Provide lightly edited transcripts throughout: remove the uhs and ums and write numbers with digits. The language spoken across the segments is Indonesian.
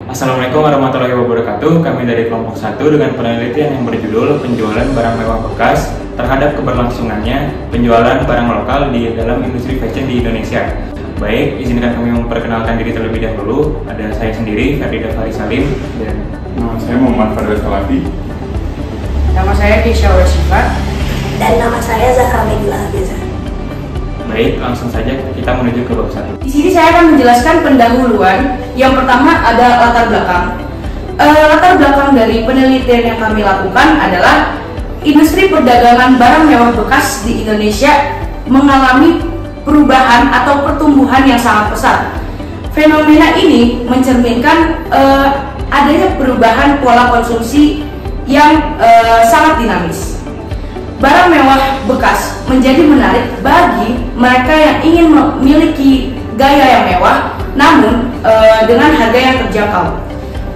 Assalamualaikum warahmatullahi wabarakatuh. Kami dari kelompok 1 dengan penelitian yang berjudul penjualan barang mewah bekas terhadap keberlangsungannya penjualan barang lokal di dalam industri fashion di Indonesia. Baik, izinkan kami memperkenalkan diri terlebih dahulu. Ada saya sendiri, Ferdinand Fahri Salim, dan nama saya Muhammad Fadil Salafi. Nama saya Kisha Sifat. Dan nama saya Zahra Medila Habiza. baik, langsung saja kita menuju ke bab 1. Di sini saya akan menjelaskan pendahuluan. Yang pertama ada latar belakang. Latar belakang dari penelitian yang kami lakukan adalah industri perdagangan barang mewah bekas di Indonesia mengalami perubahan atau pertumbuhan yang sangat pesat. Fenomena ini mencerminkan adanya perubahan pola konsumsi yang sangat dinamis. Barang mewah bekas menjadi menarik bagi mereka yang ingin memiliki gaya yang mewah, namun dengan harga yang terjangkau.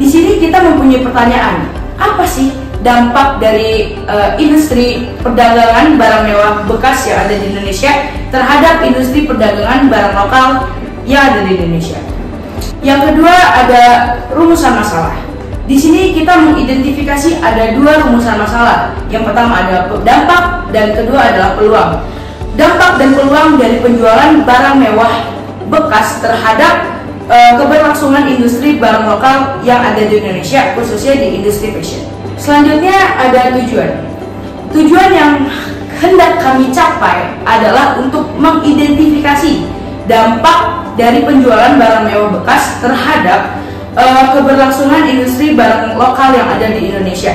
Di sini kita mempunyai pertanyaan, apa sih dampak dari industri perdagangan barang mewah bekas yang ada di Indonesia terhadap industri perdagangan barang lokal yang ada di Indonesia? Yang kedua ada rumusan masalah. Di sini kita mengidentifikasi ada dua rumusan masalah. Yang pertama adalah dampak dan kedua adalah peluang. Dampak dan peluang dari penjualan barang mewah bekas terhadap keberlangsungan industri barang lokal yang ada di Indonesia, khususnya di industri fashion. Selanjutnya ada tujuan. Tujuan yang hendak kami capai adalah untuk mengidentifikasi dampak dari penjualan barang mewah bekas terhadap keberlangsungan industri barang lokal yang ada di Indonesia.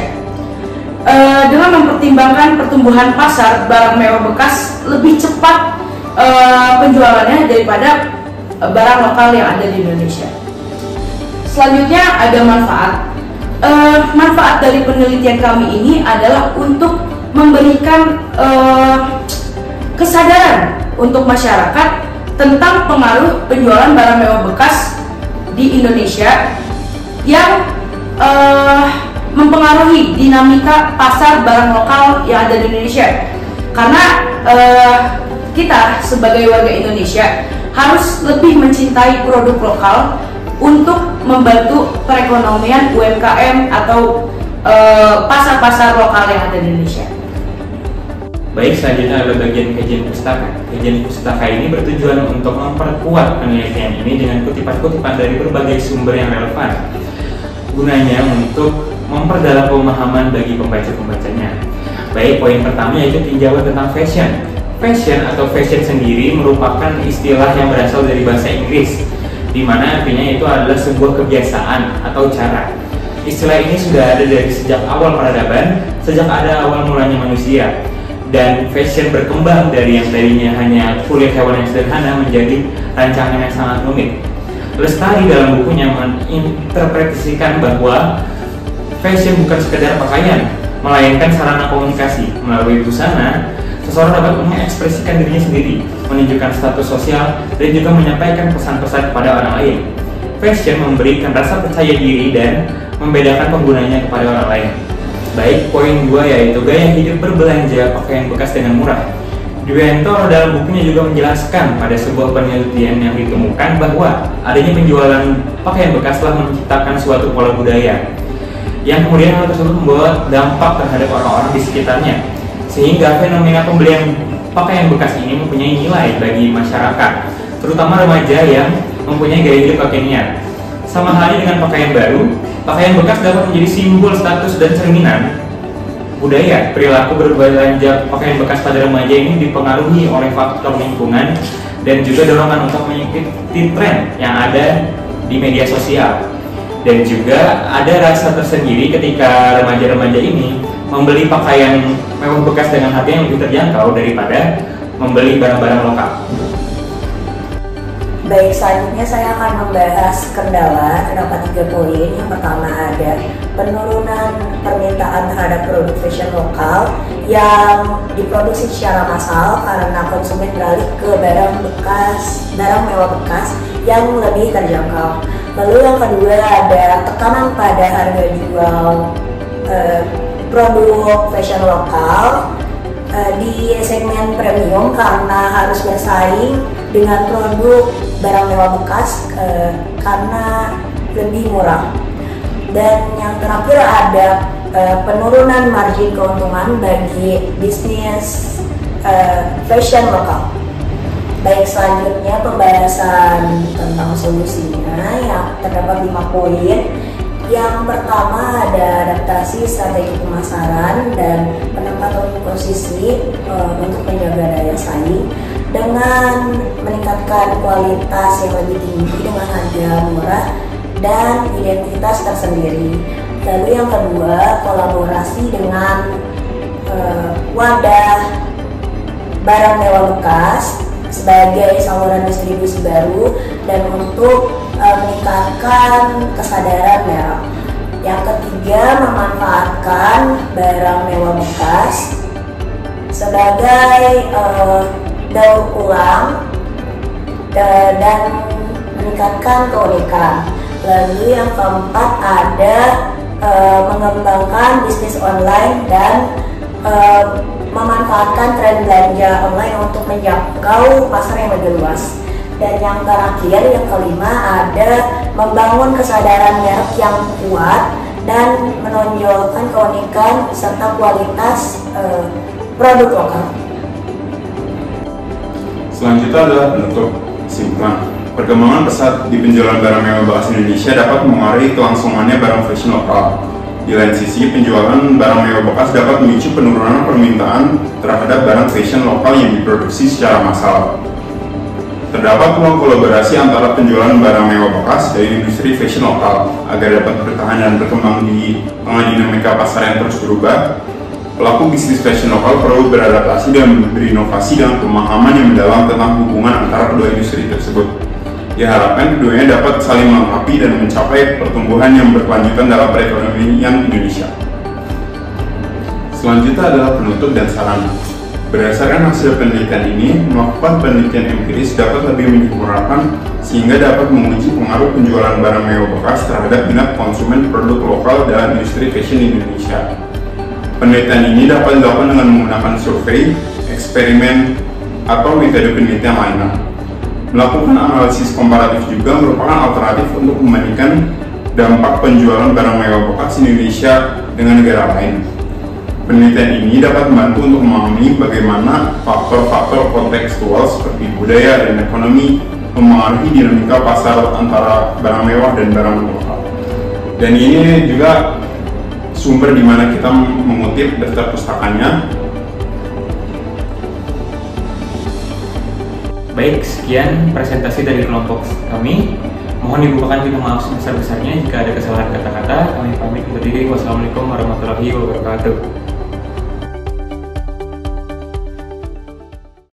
Dengan mempertimbangkan pertumbuhan pasar barang mewah bekas lebih cepat penjualannya daripada barang lokal yang ada di Indonesia. Selanjutnya ada manfaat. Manfaat dari penelitian kami ini adalah untuk memberikan kesadaran untuk masyarakat tentang pengaruh penjualan barang mewah bekas di Indonesia yang mempengaruhi dinamika pasar barang lokal yang ada di Indonesia. Karena kita sebagai warga Indonesia harus lebih mencintai produk lokal untuk membantu perekonomian UMKM atau pasar-pasar lokal yang ada di Indonesia. Baik, selanjutnya adalah bagian kajian pustaka. Kajian pustaka ini bertujuan untuk memperkuat penelitian ini dengan kutipan-kutipan dari berbagai sumber yang relevan. Gunanya untuk memperdalam pemahaman bagi pembaca-pembacanya. Baik, poin pertama yaitu tinjauan tentang fashion. Fashion atau fashion sendiri merupakan istilah yang berasal dari bahasa Inggris, di mana artinya itu adalah sebuah kebiasaan atau cara. Istilah ini sudah ada dari sejak awal peradaban, sejak ada awal mulanya manusia. Dan fashion berkembang dari yang tadinya hanya kulit hewan yang sederhana menjadi rancangan yang sangat rumit. Lestari dalam bukunya menginterpretasikan bahwa fashion bukan sekedar pakaian, melainkan sarana komunikasi. Melalui busana, seseorang dapat mengekspresikan dirinya sendiri, menunjukkan status sosial, dan juga menyampaikan pesan-pesan kepada orang lain. Fashion memberikan rasa percaya diri dan membedakan penggunanya kepada orang lain. Baik, poin 2 yaitu gaya hidup berbelanja pakaian bekas dengan murah. Duento dalam bukunya juga menjelaskan pada sebuah penelitian yang ditemukan bahwa adanya penjualan pakaian bekas telah menciptakan suatu pola budaya yang kemudian hal tersebut membawa dampak terhadap orang-orang di sekitarnya, sehingga fenomena pembelian pakaian bekas ini mempunyai nilai bagi masyarakat, terutama remaja yang mempunyai gaya hidup kekinian. Sama halnya dengan pakaian baru, pakaian bekas dapat menjadi simbol status dan cerminan budaya. Perilaku berbelanja pakaian bekas pada remaja ini dipengaruhi oleh faktor lingkungan dan juga dorongan untuk mengikuti tren yang ada di media sosial. Dan juga ada rasa tersendiri ketika remaja-remaja ini membeli pakaian mewah bekas dengan harga yang lebih terjangkau daripada membeli barang-barang lokal. Baik, selanjutnya saya akan membahas kendala. Terdapat 3 poin. Yang pertama ada penurunan permintaan terhadap produk fashion lokal yang diproduksi secara massal karena konsumen beralih ke barang mewah bekas yang lebih terjangkau. Lalu yang kedua ada tekanan pada harga jual produk fashion lokal di segmen premium karena harus bersaing dengan produk barang mewah bekas karena lebih murah. Dan yang terakhir ada penurunan margin keuntungan bagi bisnis fashion lokal. Baik, selanjutnya pembahasan tentang solusinya yang terdapat 5 poin. Yang pertama ada adaptasi strategi pemasaran dan penempatan posisi untuk menjaga daya saing dengan meningkatkan kualitas yang lebih tinggi dengan harga murah dan identitas tersendiri. Lalu yang kedua, kolaborasi dengan wadah barang mewah bekas sebagai saluran distribusi baru dan untuk meningkatkan kesadaran merek. Yang ketiga, memanfaatkan barang mewah bekas sebagai daur ulang dan meningkatkan keunikan. Lalu yang keempat ada mengembangkan bisnis online dan memanfaatkan tren belanja online untuk menjangkau pasar yang lebih luas. Dan yang terakhir, yang kelima ada membangun kesadaran merek yang kuat dan menonjolkan keunikan serta kualitas produk lokal. Selanjutnya adalah penutup kesimpulan. Perkembangan pesat di penjualan barang mewah bekas Indonesia dapat mengaruhi kelangsungannya barang fashion lokal. Di lain sisi, penjualan barang mewah bekas dapat memicu penurunan permintaan terhadap barang fashion lokal yang diproduksi secara massal. Terdapat peluang kolaborasi antara penjualan barang mewah bekas dari industri fashion lokal agar dapat bertahan dan berkembang di tengah dinamika pasar yang terus berubah. Pelaku bisnis fashion lokal perlu beradaptasi dan berinovasi dengan pemahaman yang mendalam tentang hubungan antara kedua industri tersebut. Diharapkan keduanya dapat saling melengkapi dan mencapai pertumbuhan yang berkelanjutan dalam perekonomian Indonesia. Selanjutnya adalah penutup dan saran. Berdasarkan hasil penelitian ini, melakukan penelitian empiris dapat lebih menyempurnakan sehingga dapat menguji pengaruh penjualan barang mewah bekas terhadap minat konsumen produk lokal dalam industri fashion Indonesia. Penelitian ini dapat dilakukan dengan menggunakan survei, eksperimen, atau metode penelitian lainnya. Melakukan analisis komparatif juga merupakan alternatif untuk membandingkan dampak penjualan barang mewah bekas Indonesia dengan negara lain. Penelitian ini dapat membantu untuk memahami bagaimana faktor-faktor kontekstual seperti budaya dan ekonomi mempengaruhi dinamika pasar antara barang mewah dan barang lokal. Dan ini juga sumber di mana kita mengutip daftar pustakanya. Baik, sekian presentasi dari kelompok kami. Mohon dibukakan pintu maaf sebesar-besarnya jika ada kesalahan kata-kata. Kami pamit undur diri. Wassalamualaikum warahmatullahi wabarakatuh.